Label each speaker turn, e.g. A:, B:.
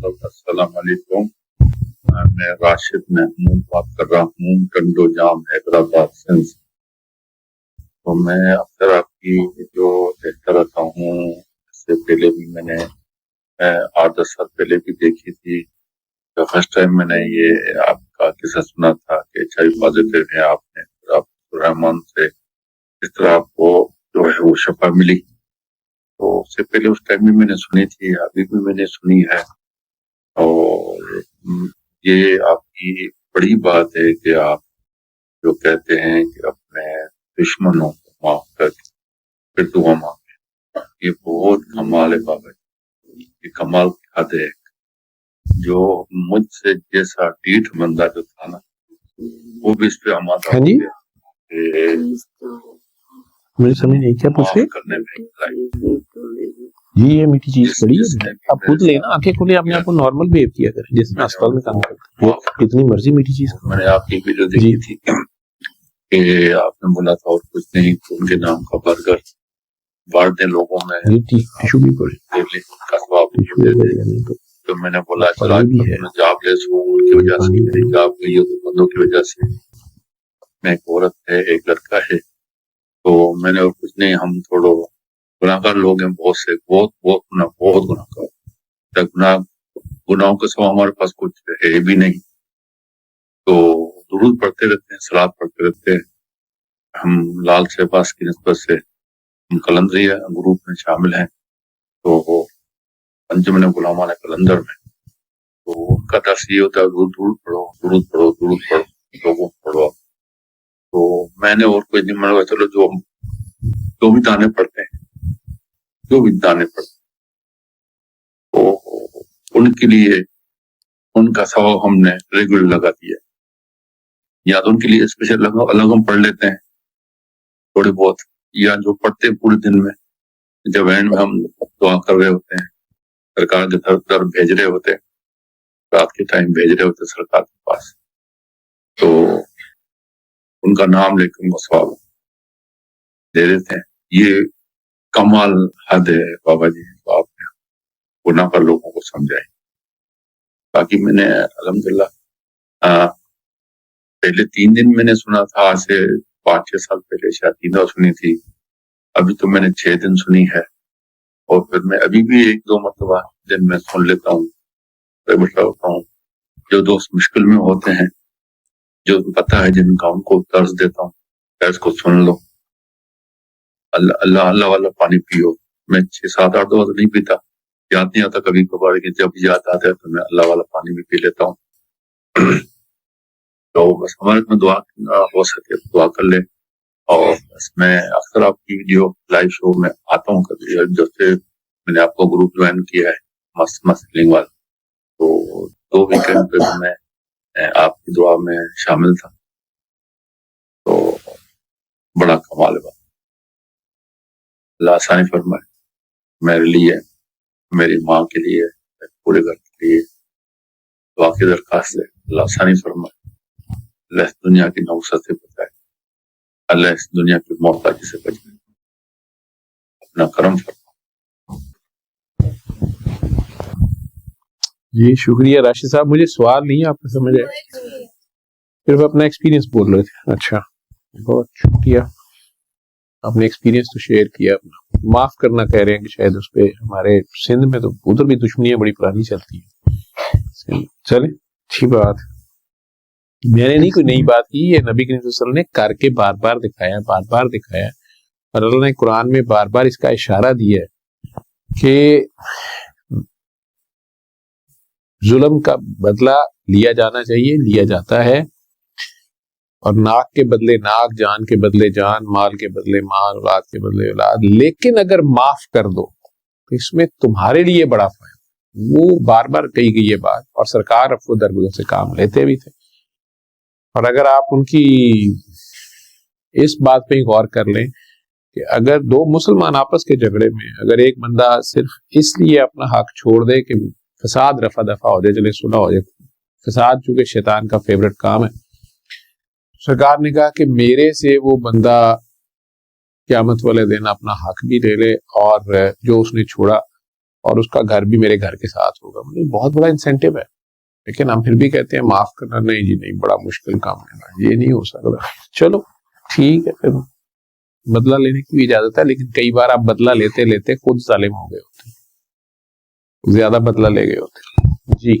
A: السلام علیکم، میں راشد محمود بات کر رہا ہوں، ٹنڈو جام حیدرآباد سندھ۔ تو میں اکثر آپ کی جو دیکھتا رہتا ہوں، اس سے پہلے بھی میں نے 8-10 سال پہلے بھی دیکھی تھی۔ فرسٹ ٹائم میں نے یہ آپ کا قصہ سنا تھا کہ HIV پازیٹیو ہے آپ نے، آپ الرحمان سے اس طرح آپ کو جو ہے وہ شفا ملی۔ تو اس سے پہلے اس ٹائم بھی میں نے سنی تھی، ابھی بھی میں نے سنی ہے، اور یہ آپ کی بڑی بات ہے کہ آپ جو کہتے ہیں کہ اپنے دشمنوں کو معاف کر کے پھر دعا مانگے، یہ بہت کمال ہے بابا جی، یہ کمال کی حد ہے۔ جو مجھ سے جیسا ڈیٹھ بندہ جو تھا نا، وہ بھی اس پہ آمادہ ہو گیا کہ
B: مجھے سمجھ نہیں کیا پوچھ رہے
A: کرنے میں
B: جی یہ میٹھی چیز پڑی ہے، آپ خود لیں نا، آنکھیں کھولے اپنے آپ کو نارمل بیو کیا کریں جس میں اسپتال میں کام کرتے ہیں، کتنی مرضی میٹھی چیز۔
A: میں نے آپ کی ویڈیو دیکھی تھی کہ آپ نے بولا تھا اور کچھ نہیں، تو ان کے نام کا برگر بانٹ دیں لوگوں میں،
B: ٹیشو بھی پڑے،
A: تو میں نے بولا چلا جاب لیس ہوں، ان کی وجہ سے میری جاب گئی ہے، بندوں کی وجہ سے، میں ایک عورت ہے ایک لڑکا ہے، تو میں نے کچھ نہیں، ہم تھوڑا گناہ گار لوگ ہیں، بہت سے بہت گناہ گار، گناہوں کے سوا ہمارے پاس کچھ ہے بھی نہیں، تو درود پڑھتے رہتے ہیں، صلوات پڑھتے رہتے ہیں۔ ہم لال شہباز کی نسبت سے ہم قلندریہ گروپ میں شامل ہیں، تو انجمن غلامان قلندر میں، تو ان کا درس یہ ہوتا ہے درود پڑھو، درود پڑھو، درود پڑھو، لوگوں پڑھو۔ تو میں نے اور کوئی نہیں، میں نے چلو جو بھی دانے پڑھتے ہیں، جو بھی دانے پڑھتے ہیں، تو ان کے لیے ان کا ثواب ہم نے ریگولر لگا دیا، یا تو ان کے لیے اسپیشل الگ ہم پڑھ لیتے ہیں تھوڑی بہت، یا جو پڑھتے ہیں پورے دن میں، جب اینڈ میں ہم دعا کر رہے ہوتے ہیں، سرکار کے در بھیج رہے ہوتے ہیں، رات کے ٹائم بھیج رہے ہوتے ہیں سرکار کے پاس، تو ان کا نام لے کے ان کو ثواب دے دیتے ہیں۔ یہ کمال حد ہے بابا جی، آپ نے گناہ کر لوگوں کو سمجھائے۔ باقی میں نے الحمدللہ پہلے 3 دن میں نے سنا تھا، آج سے 5-6 سال پہلے شاید 3 دن سنی تھی، ابھی تو میں نے 6 دن سنی ہے، اور پھر میں ابھی بھی 1-2 مرتبہ دن میں سن لیتا ہوں، جو دوست مشکل میں ہوتے ہیں، جو پتہ ہے جن کا، ان کو درس دیتا ہوں، اس کو سن لو، اللہ والا پانی پیو۔ میں 6-7-8 دفعہ تو نہیں پیتا، یاد نہیں آتا کبھی کبھار، کہ جب یاد آتا ہے تو میں اللہ والا پانی بھی پی لیتا ہوں۔ تو بس ہمارے میں دعا ہو سکے دعا کر لیں، اور بس میں اکثر آپ کی ویڈیو لائیو شو میں آتا ہوں، کبھی جب سے میں نے آپ کو گروپ جوائن کیا ہے مست لنگ والا، تو 2 ویکینڈ پہ میں آپ کی دعا میں شامل تھا، تو بڑا کمال ہے، اللہ آسانی فرمائے میرے لیے، میری ماں کے لیے، پورے گھر کے لیے دعا کی درخواست ہے، اللہ آسانی فرمائے، اللہ اس دنیا کی نوست سے بچائے، اللہ اس دنیا کی محتاجی سے بچائے، اپنا کرم فرمائے۔
B: جی شکریہ راشد صاحب، مجھے سوال نہیں آپ کو سمجھ آئے، صرف اپنا ایکسپیرینس بول رہے تھے۔ اچھا بہت شکریہ، آپ نے ایکسپیرینس تو شیئر کیا اپنا۔ معاف کرنا کہہ رہے ہیں کہ شاید اس پہ ہمارے سندھ میں تو ادھر بھی دشمنیاں بڑی پرانی چلتی ہیں، چلے اچھی بات، میں نے نہیں کوئی نئی بات کی، یہ نبی کریم صلی اللہ علیہ وسلم نے کر کے بار بار دکھایا، اور اللہ نے قرآن میں بار بار اس کا اشارہ دیا ہے کہ ظلم کا بدلہ لیا جانا چاہیے، لیا جاتا ہے، اور ناک کے بدلے ناک، جان کے بدلے جان، مال کے بدلے مال، اولاد کے بدلے اولاد، لیکن اگر معاف کر دو تو اس میں تمہارے لیے بڑا فائدہ۔ وہ بار بار کہی گئی یہ بات، اور سرکار افو درگزر سے کام لیتے بھی تھے، اور اگر آپ ان کی اس بات پہ غور کر لیں کہ اگر 2 مسلمان آپس کے جھگڑے میں اگر ایک بندہ صرف اس لیے اپنا حق چھوڑ دے کہ فساد رفع دفع ہو جائے، چلے صلح ہو جائے، فساد چونکہ شیطان کا فیورٹ کام ہے، سرکار نے کہا کہ میرے سے وہ بندہ قیامت والے دن اپنا حق بھی لے لے، اور جو اس نے چھوڑا اور اس کا گھر بھی میرے گھر کے ساتھ ہوگا. مجھے بہت بڑا انسینٹیو ہے. لیکن ہم پھر بھی کہتے ہیں معاف کرنا. نہیں جی نہیں, بڑا مشکل کام ہے, یہ نہیں ہو سکتا. چلو ٹھیک ہے, پھر بدلہ لینے کی بھی اجازت ہے, لیکن کئی بار آپ بدلہ لیتے لیتے خود ظالم ہو گئے ہوتے, زیادہ بدلہ لے گئے ہوتے. جی